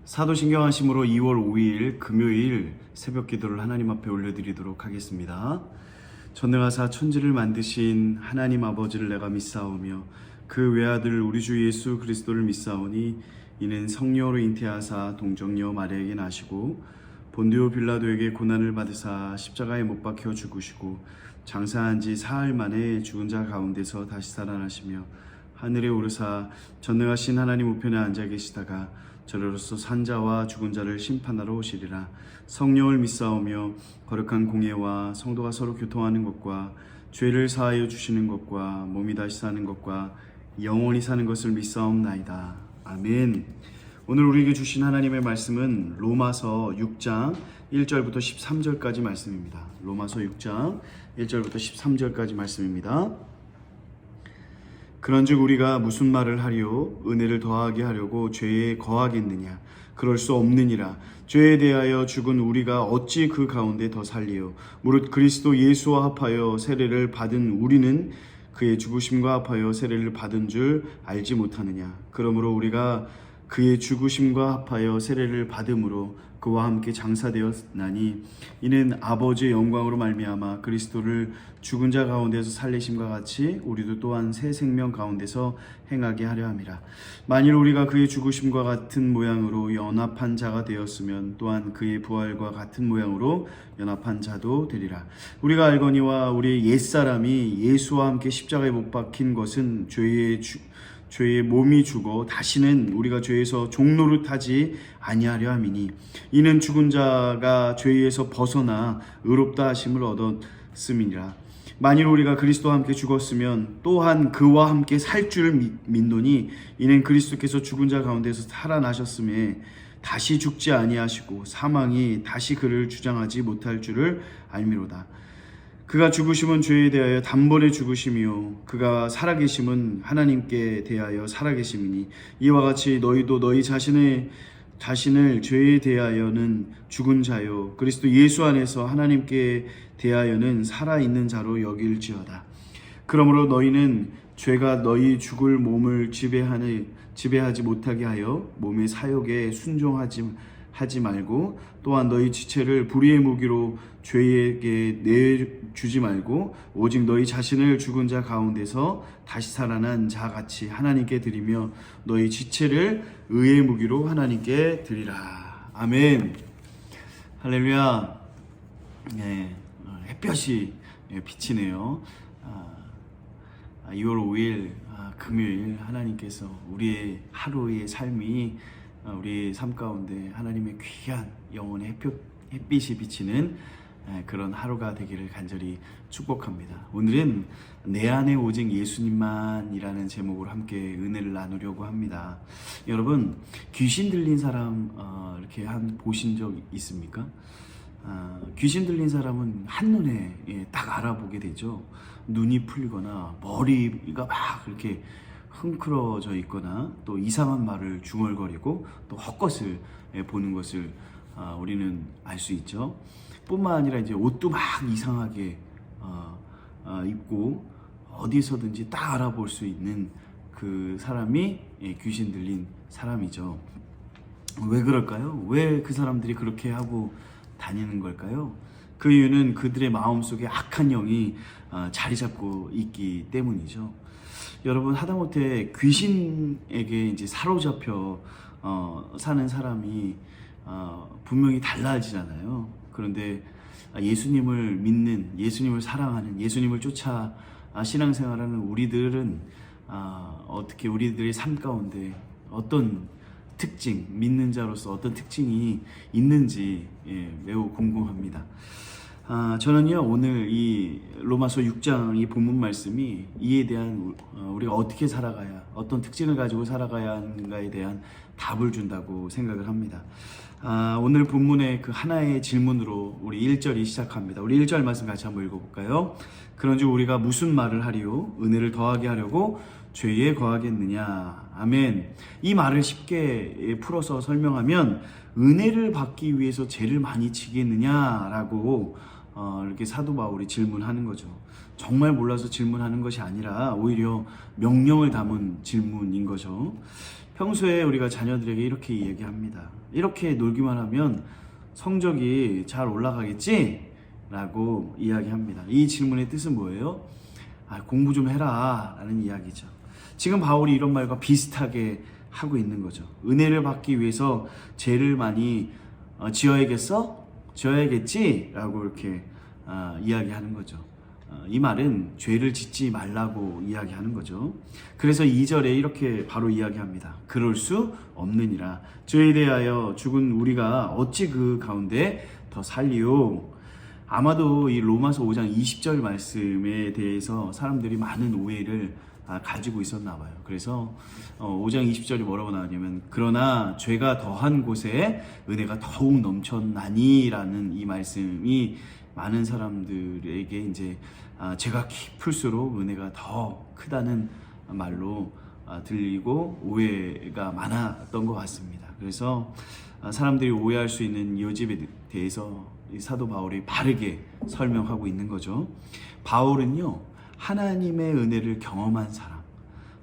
사도신경 하심으로 2월 5일 금요일 새벽 기도를 하나님 앞에 올려드리도록 하겠습니다. 전능하사 천지를 만드신 하나님 아버지를 내가 믿사오며 그 외아들 우리 주 예수 그리스도를 믿사오니 이는 성령으로 잉태하사 동정녀 마리아에게 나시고 본디오 빌라도에게 고난을 받으사 십자가에 못 박혀 죽으시고 장사한 지 사흘 만에 죽은 자 가운데서 다시 살아나시며 하늘에 오르사 전능하신 하나님 우편에 앉아 계시다가 저로서 산자와 죽은 자를 심판하러 오시리라. 성령을 믿사오며 거룩한 공예와 성도가 서로 교통하는 것과 죄를 사하여 주시는 것과 몸이 다시 사는 것과 영원히 사는 것을 믿사옵나이다. 아멘. 오늘 우리에게 주신 하나님의 말씀은 로마서 6장 1절부터 13절까지 말씀입니다. 로마서 6장 1절부터 13절까지 말씀입니다. 그런즉 우리가 무슨 말을 하리요? 은혜를 더하게 하려고 죄에 거하겠느냐? 그럴 수 없느니라. 죄에 대하여 죽은 우리가 어찌 그 가운데 더 살리요? 무릇 그리스도 예수와 합하여 세례를 받은 우리는 그의 죽으심과 합하여 세례를 받은 줄 알지 못하느냐? 그러므로 우리가 그의 죽으심과 합하여 세례를 받음으로 그와 함께 장사되었나니 이는 아버지의 영광으로 말미암아 그리스도를 죽은 자 가운데서 살리심과 같이 우리도 또한 새 생명 가운데서 행하게 하려 함이라. 만일 우리가 그의 죽으심과 같은 모양으로 연합한 자가 되었으면 또한 그의 부활과 같은 모양으로 연합한 자도 되리라. 우리가 알거니와 우리의 옛사람이 예수와 함께 십자가에 못 박힌 것은 죄의 몸이 죽어 다시는 우리가 죄에서 종노릇하지 아니하려 함이니 이는 죽은 자가 죄에서 벗어나 의롭다 하심을 얻었음이니라. 만일 우리가 그리스도와 함께 죽었으면 또한 그와 함께 살 줄 믿노니 이는 그리스도께서 죽은 자 가운데서 살아나셨음에 다시 죽지 아니하시고 사망이 다시 그를 주장하지 못할 줄을 알미로다. 그가 죽으심은 죄에 대하여 단번에 죽으심이요 그가 살아계심은 하나님께 대하여 살아계심이니 이와 같이 너희도 너희 자신을 죄에 대하여는 죽은 자요 그리스도 예수 안에서 하나님께 대하여는 살아있는 자로 여길지어다. 그러므로 너희는 죄가 너희 죽을 몸을 지배하지 못하게 하여 몸의 사욕에 순종하지 말고 또한 너희 지체를 불의의 무기로 죄에게 내주지 말고 오직 너희 자신을 죽은 자 가운데서 다시 살아난 자 같이 하나님께 드리며 너희 지체를 의의 무기로 하나님께 드리라. 아멘. 할렐루야. 네, 햇볕이 비치네요. 2월 5일 금요일 하나님께서 우리의 하루의 삶이 우리 삶 가운데 하나님의 귀한 영혼의 햇빛이 비치는 그런 하루가 되기를 간절히 축복합니다. 오늘은 내 안에 오직 예수님만이라는 제목으로 함께 은혜를 나누려고 합니다. 여러분 귀신 들린 사람 이렇게 보신 적 있습니까? 귀신 들린 사람은 한눈에 딱 알아보게 되죠. 눈이 풀리거나 머리가 막 이렇게 흥크러져 있거나 또 이상한 말을 중얼거리고 또 헛것을 보는 것을 우리는 알 수 있죠. 뿐만 아니라 이제 옷도 막 이상하게 입고 어디서든지 딱 알아볼 수 있는 그 사람이 귀신 들린 사람이죠. 왜 그럴까요? 왜 그 사람들이 그렇게 하고 다니는 걸까요? 그 이유는 그들의 마음속에 악한 영이 자리 잡고 있기 때문이죠. 여러분 하다못해 귀신에게 이제 사로잡혀 사는 사람이 분명히 달라지잖아요. 그런데 예수님을 믿는, 예수님을 사랑하는, 예수님을 쫓아 신앙생활하는 우리들은 어떻게 우리들의 삶 가운데 어떤 특징, 믿는 자로서 어떤 특징이 있는지 매우 궁금합니다. 저는요 오늘 이 로마서 6장 이 본문 말씀이 이에 대한 우리가 어떻게 살아가야 어떤 특징을 가지고 살아가야 하는가에 대한 답을 준다고 생각을 합니다. 오늘 본문의 그 하나의 질문으로 우리 1절이 시작합니다. 우리 1절 말씀 같이 한번 읽어볼까요? 그런즉 우리가 무슨 말을 하리요? 은혜를 더하게 하려고 죄에 거하겠느냐? 아멘. 이 말을 쉽게 풀어서 설명하면 은혜를 받기 위해서 죄를 많이 지겠느냐라고 이렇게 사도 바울이 질문하는 거죠. 정말 몰라서 질문하는 것이 아니라 오히려 명령을 담은 질문인 거죠. 평소에 우리가 자녀들에게 이렇게 얘기합니다. 이렇게 놀기만 하면 성적이 잘 올라가겠지? 라고 이야기합니다. 이 질문의 뜻은 뭐예요? 공부 좀 해라 라는 이야기죠. 지금 바울이 이런 말과 비슷하게 하고 있는 거죠. 은혜를 받기 위해서 죄를 많이 지어야겠어? 지어야겠지? 라고 이렇게 이야기하는 거죠. 이 말은 죄를 짓지 말라고 이야기하는 거죠. 그래서 2절에 이렇게 바로 이야기합니다. 그럴 수 없느니라. 죄에 대하여 죽은 우리가 어찌 그 가운데 더 살리요. 아마도 이 로마서 5장 20절 말씀에 대해서 사람들이 많은 오해를 가지고 있었나 봐요. 그래서 5장 20절이 뭐라고 나오냐면 그러나 죄가 더한 곳에 은혜가 더욱 넘쳤나니라는 이 말씀이 많은 사람들에게 이제 죄가 깊을수록 은혜가 더 크다는 말로 들리고 오해가 많았던 것 같습니다. 그래서 사람들이 오해할 수 있는 이 여집에 대해서 사도 바울이 바르게 설명하고 있는 거죠. 바울은요, 하나님의 은혜를 경험한 사람,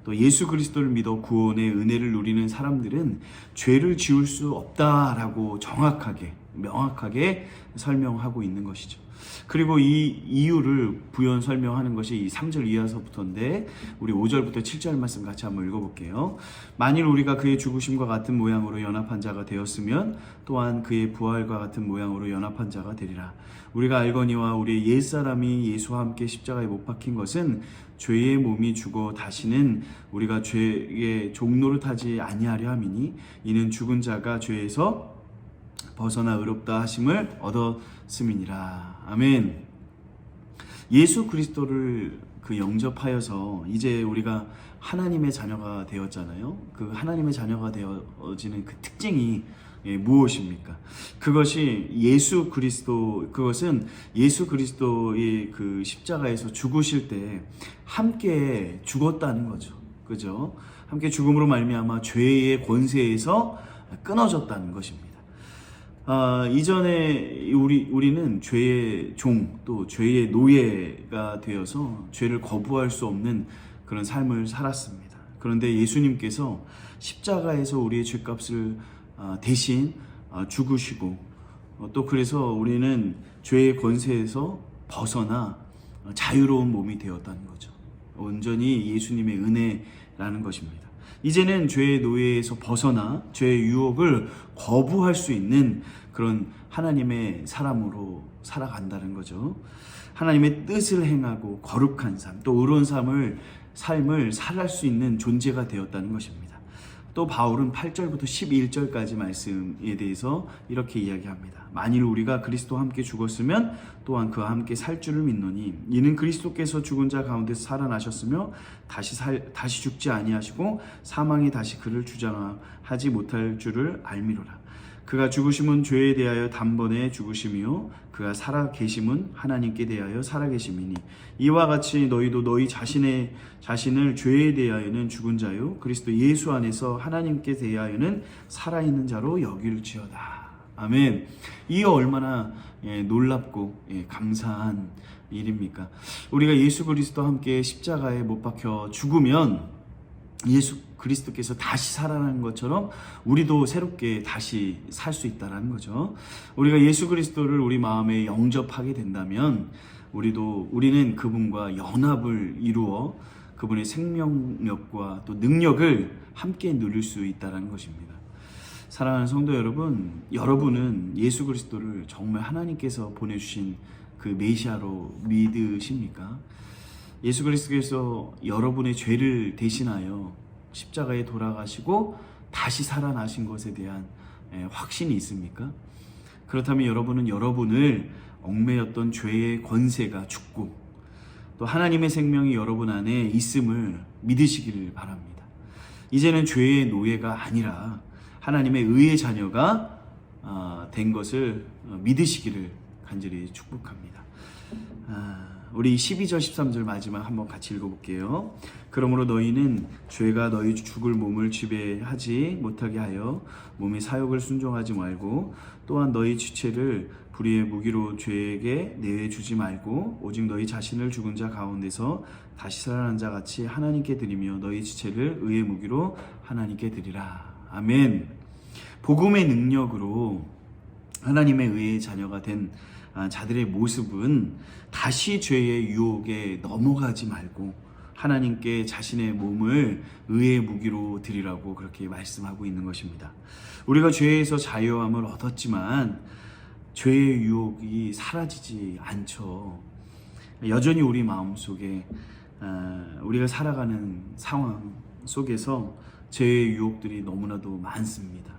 또 예수 그리스도를 믿어 구원의 은혜를 누리는 사람들은 죄를 지을 수 없다라고 정확하게, 명확하게 설명하고 있는 것이죠. 그리고 이 이유를 부연 설명하는 것이 이 3절 이하서부터인데 우리 5절부터 7절 말씀 같이 한번 읽어볼게요. 만일 우리가 그의 죽으심과 같은 모양으로 연합한 자가 되었으면 또한 그의 부활과 같은 모양으로 연합한 자가 되리라. 우리가 알거니와 우리의 옛사람이 예수와 함께 십자가에 못 박힌 것은 죄의 몸이 죽어 다시는 우리가 죄의 종노릇하지 아니하려 함이니 이는 죽은 자가 죄에서 벗어나 의롭다 하심을 얻었음이니라. 아멘. 예수 그리스도를 영접하여서 이제 우리가 하나님의 자녀가 되었잖아요. 그 하나님의 자녀가 되어지는 그 특징이 무엇입니까? 그것은 예수 그리스도의 그 십자가에서 죽으실 때 함께 죽었다는 거죠. 그죠? 함께 죽음으로 말미암아 죄의 권세에서 끊어졌다는 것입니다. 이전에 우리는 죄의 종, 또 죄의 노예가 되어서 죄를 거부할 수 없는 그런 삶을 살았습니다. 그런데 예수님께서 십자가에서 우리의 죄값을 대신 죽으시고 또 그래서 우리는 죄의 권세에서 벗어나 자유로운 몸이 되었다는 거죠. 온전히 예수님의 은혜라는 것입니다. 이제는 죄의 노예에서 벗어나 죄의 유혹을 거부할 수 있는 그런 하나님의 사람으로 살아간다는 거죠. 하나님의 뜻을 행하고 거룩한 삶, 또 의로운 삶을 살아갈 수 있는 존재가 되었다는 것입니다. 또 바울은 8절부터 11절까지 말씀에 대해서 이렇게 이야기합니다. 만일 우리가 그리스도와 함께 죽었으면 또한 그와 함께 살 줄을 믿노니 이는 그리스도께서 죽은 자 가운데서 살아나셨으며 다시 죽지 아니하시고 사망이 다시 그를 주장하지 못할 줄을 알미로라. 그가 죽으심은 죄에 대하여 단번에 죽으심이요 그가 살아계심은 하나님께 대하여 살아계심이니 이와 같이 너희도 너희 자신을 죄에 대하여는 죽은 자요 그리스도 예수 안에서 하나님께 대하여는 살아있는 자로 여길지어다. 아멘. 이 얼마나 놀랍고 감사한 일입니까? 우리가 예수 그리스도와 함께 십자가에 못 박혀 죽으면 예수 그리스도께서 다시 살아나는 것처럼 우리도 새롭게 다시 살 수 있다는 거죠. 우리가 예수 그리스도를 우리 마음에 영접하게 된다면 우리는 그분과 연합을 이루어 그분의 생명력과 또 능력을 함께 누릴 수 있다는 것입니다. 사랑하는 성도 여러분, 여러분은 예수 그리스도를 정말 하나님께서 보내주신 그 메시아로 믿으십니까? 예수 그리스도께서 여러분의 죄를 대신하여 십자가에 돌아가시고 다시 살아나신 것에 대한 확신이 있습니까? 그렇다면 여러분은 여러분을 얽매였던 죄의 권세가 죽고 또 하나님의 생명이 여러분 안에 있음을 믿으시기를 바랍니다. 이제는 죄의 노예가 아니라 하나님의 의의 자녀가 된 것을 믿으시기를 간절히 축복합니다. 우리 12절 13절 마지막 한번 같이 읽어볼게요. 그러므로 너희는 죄가 너희 죽을 몸을 지배하지 못하게 하여 몸의 사욕을 순종하지 말고 또한 너희 지체를 불의의 무기로 죄에게 내주지 말고 오직 너희 자신을 죽은 자 가운데서 다시 살아난 자 같이 하나님께 드리며 너희 지체를 의의 무기로 하나님께 드리라. 아멘. 복음의 능력으로 하나님의 의의 자녀가 된 자들의 모습은 다시 죄의 유혹에 넘어가지 말고 하나님께 자신의 몸을 의의 무기로 드리라고 그렇게 말씀하고 있는 것입니다. 우리가 죄에서 자유함을 얻었지만 죄의 유혹이 사라지지 않죠. 여전히 우리 마음속에 우리가 살아가는 상황 속에서 죄의 유혹들이 너무나도 많습니다.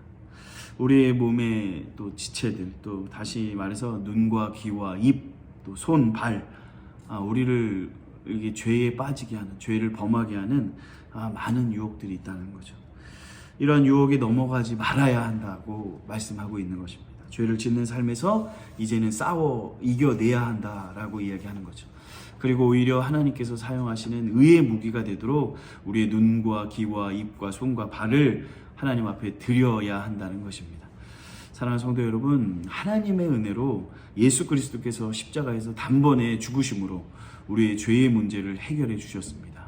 우리의 몸의 또 지체들, 또 다시 말해서 눈과 귀와 입, 또 손, 발, 우리를 이게 죄에 빠지게 하는, 죄를 범하게 하는 많은 유혹들이 있다는 거죠. 이런 유혹에 넘어가지 말아야 한다고 말씀하고 있는 것입니다. 죄를 짓는 삶에서 이제는 싸워 이겨내야 한다라고 이야기하는 거죠. 그리고 오히려 하나님께서 사용하시는 의의 무기가 되도록 우리의 눈과 귀와 입과 손과 발을 하나님 앞에 드려야 한다는 것입니다. 사랑하는 성도 여러분, 하나님의 은혜로 예수 그리스도께서 십자가에서 단번에 죽으심으로 우리의 죄의 문제를 해결해 주셨습니다.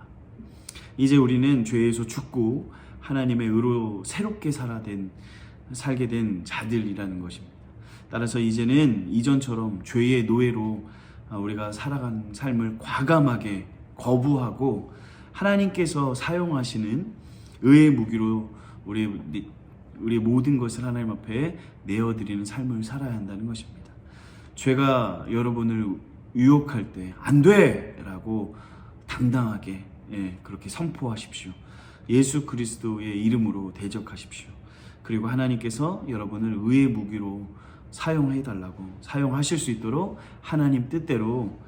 이제 우리는 죄에서 죽고 하나님의 의로 새롭게 살게 된 자들이라는 것입니다. 따라서 이제는 이전처럼 죄의 노예로 우리가 살아간 삶을 과감하게 거부하고 하나님께서 사용하시는 의의 무기로 우리 모든 것을 하나님 앞에 내어드리는 삶을 살아야 한다는 것입니다. 죄가 여러분을 유혹할 때 안 돼! 라고 당당하게 그렇게 선포하십시오. 예수 그리스도의 이름으로 대적하십시오. 그리고 하나님께서 여러분을 의의 무기로 사용해달라고, 사용하실 수 있도록 하나님 뜻대로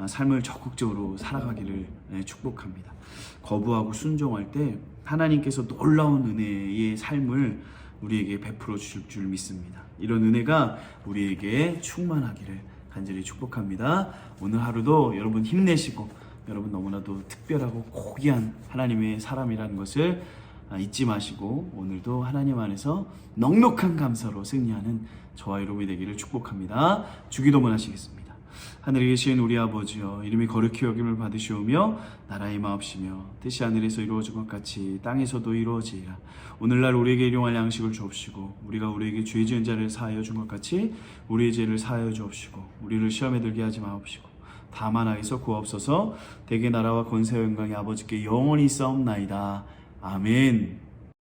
삶을 적극적으로 살아가기를 축복합니다. 거부하고 순종할 때 하나님께서 놀라운 은혜의 삶을 우리에게 베풀어 주실 줄 믿습니다. 이런 은혜가 우리에게 충만하기를 간절히 축복합니다. 오늘 하루도 여러분 힘내시고 여러분 너무나도 특별하고 고귀한 하나님의 사람이라는 것을 잊지 마시고 오늘도 하나님 안에서 넉넉한 감사로 승리하는 저와 여러분이 되기를 축복합니다. 주기도문 하시겠습니다. 하늘에 계신 우리 아버지여, 이름이 거룩히 여김을 받으시오며 나라의 마옵시며 뜻이 하늘에서 이루어진 것 같이 땅에서도 이루어지리라. 오늘날 우리에게 일용할 양식을 주옵시고 우리가 우리에게 죄 지은 자를 사하여 준 것 같이 우리의 죄를 사하여 주옵시고 우리를 시험에 들게 하지 마옵시고 다만 악에서 구하옵소서. 대개 나라와 권세와 영광이 아버지께 영원히 있사옵나이다. 아멘.